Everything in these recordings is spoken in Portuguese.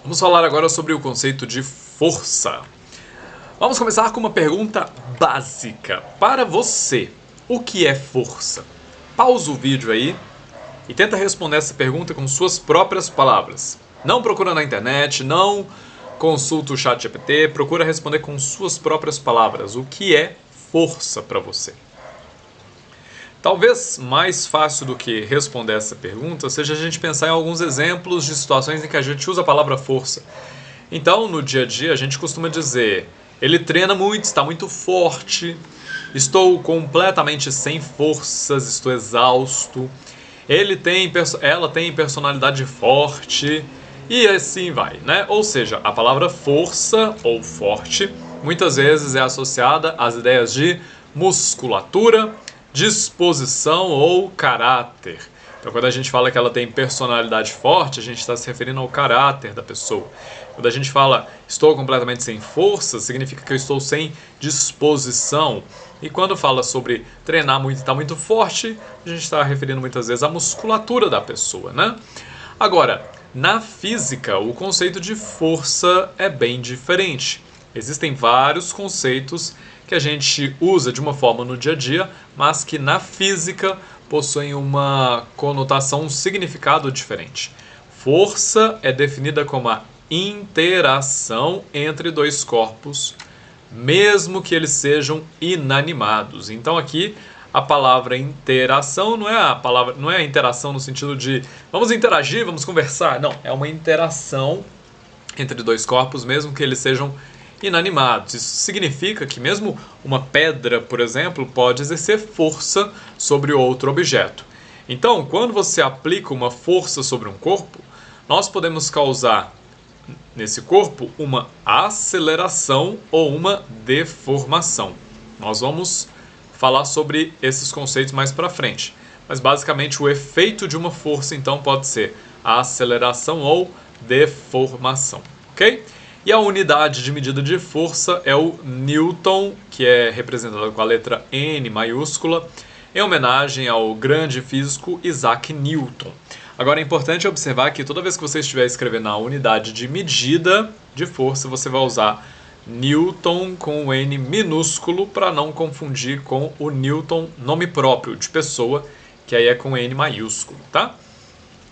Vamos falar agora sobre o conceito de força. Vamos começar com uma pergunta básica. Para você, o que é força? Pausa o vídeo aí e tenta responder essa pergunta com suas próprias palavras. Não procura na internet, não consulta o chat GPT, procura responder com suas próprias palavras. O que é força para você? Talvez mais fácil do que responder essa pergunta seja a gente pensar em alguns exemplos de situações em que a gente usa a palavra força. Então, no dia a dia, a gente costuma dizer: ele treina muito, está muito forte, estou completamente sem forças, estou exausto, ela tem personalidade forte, e assim vai, né? Ou seja, a palavra força ou forte muitas vezes é associada às ideias de musculatura, disposição ou caráter. Então, quando a gente fala que ela tem personalidade forte, a gente está se referindo ao caráter da pessoa. Quando a gente fala estou completamente sem força, significa que eu estou sem disposição. E quando fala sobre treinar muito e estar muito forte, a gente está referindo muitas vezes à musculatura da pessoa, né? Agora, na física, o conceito de força é bem diferente. Existem vários conceitos que a gente usa de uma forma no dia a dia, mas que na física possuem uma conotação, um significado diferente. Força é definida como a interação entre dois corpos, mesmo que eles sejam inanimados. Então aqui a palavra interação não é a interação no sentido de vamos interagir, vamos conversar. Não, é uma interação entre dois corpos, mesmo que eles sejam inanimados. Isso significa que mesmo uma pedra, por exemplo, pode exercer força sobre outro objeto. Então, quando você aplica uma força sobre um corpo, nós podemos causar nesse corpo uma aceleração ou uma deformação. Nós vamos falar sobre esses conceitos mais para frente. Mas basicamente o efeito de uma força então pode ser a aceleração ou deformação, ok? E a unidade de medida de força é o Newton, que é representado com a letra N maiúscula, em homenagem ao grande físico Isaac Newton. Agora é importante observar que toda vez que você estiver escrevendo a unidade de medida de força, você vai usar Newton com o N minúsculo para não confundir com o Newton, nome próprio de pessoa, que aí é com N maiúsculo, tá?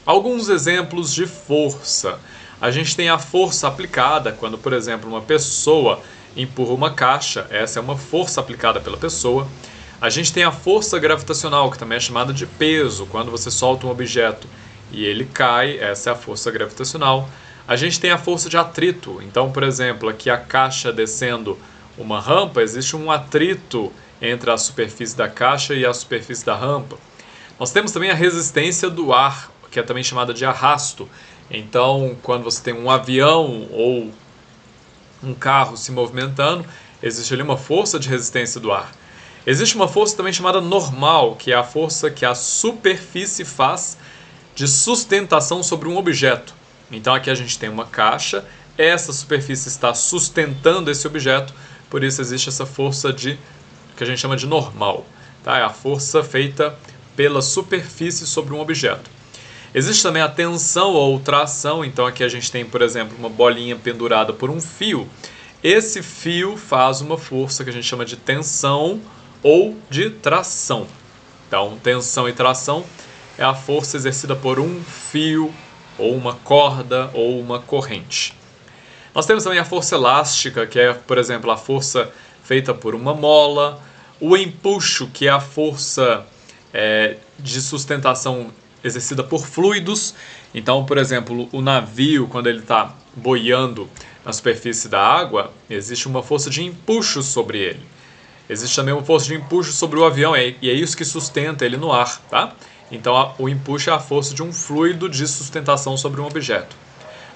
Alguns exemplos de força. A gente tem a força aplicada quando, por exemplo, uma pessoa empurra uma caixa. Essa é uma força aplicada pela pessoa. A gente tem a força gravitacional, que também é chamada de peso, quando você solta um objeto e ele cai, essa é a força gravitacional. A gente tem a força de atrito. Então, por exemplo, aqui a caixa descendo uma rampa, existe um atrito entre a superfície da caixa e a superfície da rampa. Nós temos também a resistência do ar, que é também chamada de arrasto. Então, quando você tem um avião ou um carro se movimentando, existe ali uma força de resistência do ar. Existe uma força também chamada normal, que é a força que a superfície faz de sustentação sobre um objeto. Então aqui a gente tem uma caixa, essa superfície está sustentando esse objeto, por isso existe essa força que a gente chama de normal. Tá? É a força feita pela superfície sobre um objeto. Existe também a tensão ou tração, então aqui a gente tem, por exemplo, uma bolinha pendurada por um fio. Esse fio faz uma força que a gente chama de tensão ou de tração. Então, tensão e tração é a força exercida por um fio, ou uma corda, ou uma corrente. Nós temos também a força elástica, que é, por exemplo, a força feita por uma mola. O empuxo, que é a força de sustentação exercida por fluidos. Então, por exemplo, o navio, quando ele está boiando na superfície da água, existe uma força de empuxo sobre ele. Existe também uma força de empuxo sobre o avião, e é isso que sustenta ele no ar, tá? Então, o empuxo é a força de um fluido de sustentação sobre um objeto.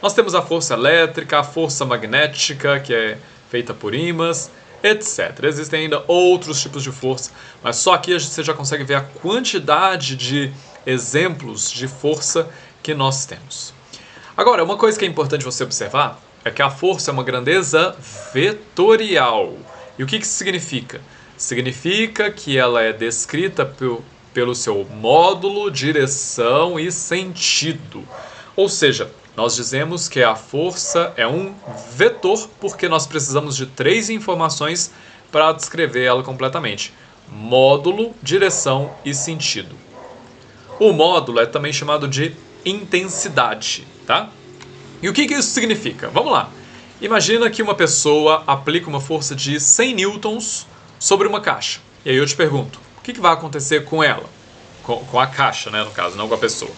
Nós temos a força elétrica, a força magnética, que é feita por ímãs, etc. Existem ainda outros tipos de força, mas só aqui você já consegue ver a quantidade de exemplos de força que nós temos. Agora, uma coisa que é importante você observar é que a força é uma grandeza vetorial. E o que isso significa? Significa que ela é descrita pelo seu módulo, direção e sentido. Ou seja, Nós dizemos que a força é um vetor porque nós precisamos de 3 informações para descrever ela completamente: módulo, direção e sentido. O módulo é também chamado de intensidade, tá? E o que isso significa? Vamos lá. Imagina que uma pessoa aplica uma força de 100 newtons sobre uma caixa. E aí eu te pergunto, o que vai acontecer com ela? Com a caixa, né, no caso, não com a pessoa.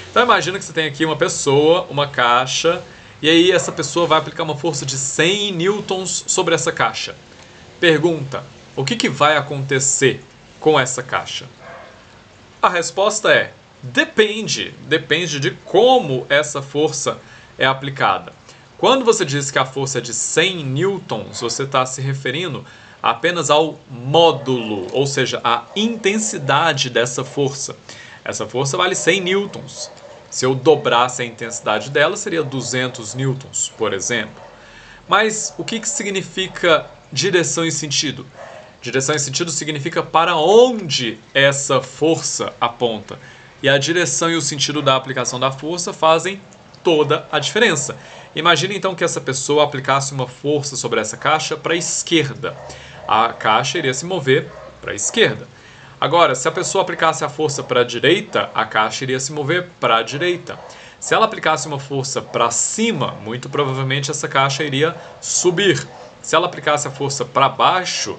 Então imagina que você tem aqui uma pessoa, uma caixa, e aí essa pessoa vai aplicar uma força de 100 newtons sobre essa caixa. Pergunta, o que vai acontecer com essa caixa? A resposta é, depende de como essa força é aplicada. Quando você diz que a força é de 100 newtons, você está se referindo apenas ao módulo, ou seja, a intensidade dessa força. Essa força vale 100 newtons. Se eu dobrasse a intensidade dela, seria 200 newtons, por exemplo. Mas o que significa direção e sentido? Direção e sentido significa para onde essa força aponta. E a direção e o sentido da aplicação da força fazem toda a diferença. Imagine então que essa pessoa aplicasse uma força sobre essa caixa para a esquerda. A caixa iria se mover para a esquerda. Agora, se a pessoa aplicasse a força para a direita, a caixa iria se mover para a direita. Se ela aplicasse uma força para cima, muito provavelmente essa caixa iria subir. Se ela aplicasse a força para baixo,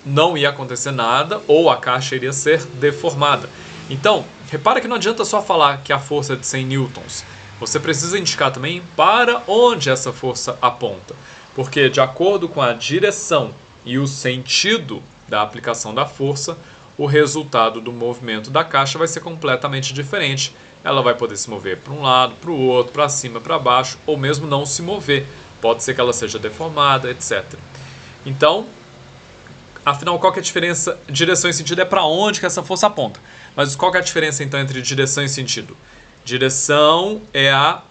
não ia acontecer nada ou a caixa iria ser deformada. Então, repara que não adianta só falar que a força é de 100 newtons. Você precisa indicar também para onde essa força aponta. Porque de acordo com a direção e o sentido da aplicação da força, o resultado do movimento da caixa vai ser completamente diferente. Ela vai poder se mover para um lado, para o outro, para cima, para baixo, ou mesmo não se mover. Pode ser que ela seja deformada, etc. Então, afinal, qual que é a diferença? Direção e sentido é para onde que essa força aponta. Mas qual que é a diferença, então, entre direção e sentido? Direção é a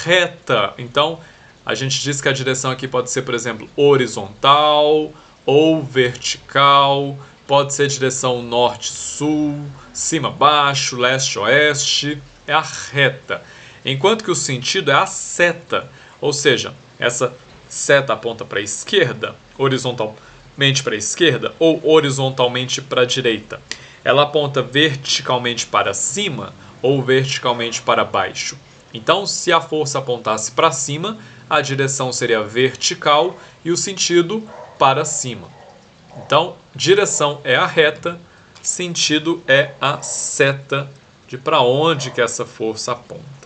reta. Então, a gente diz que a direção aqui pode ser, por exemplo, horizontal ou vertical. Pode ser direção norte-sul, cima-baixo, leste-oeste. É a reta. Enquanto que o sentido é a seta. Ou seja, essa seta aponta para a esquerda, horizontalmente para a esquerda ou horizontalmente para a direita. Ela aponta verticalmente para cima ou verticalmente para baixo. Então, se a força apontasse para cima, a direção seria vertical e o sentido para cima. Então, direção é a reta, sentido é a seta de para onde que essa força aponta.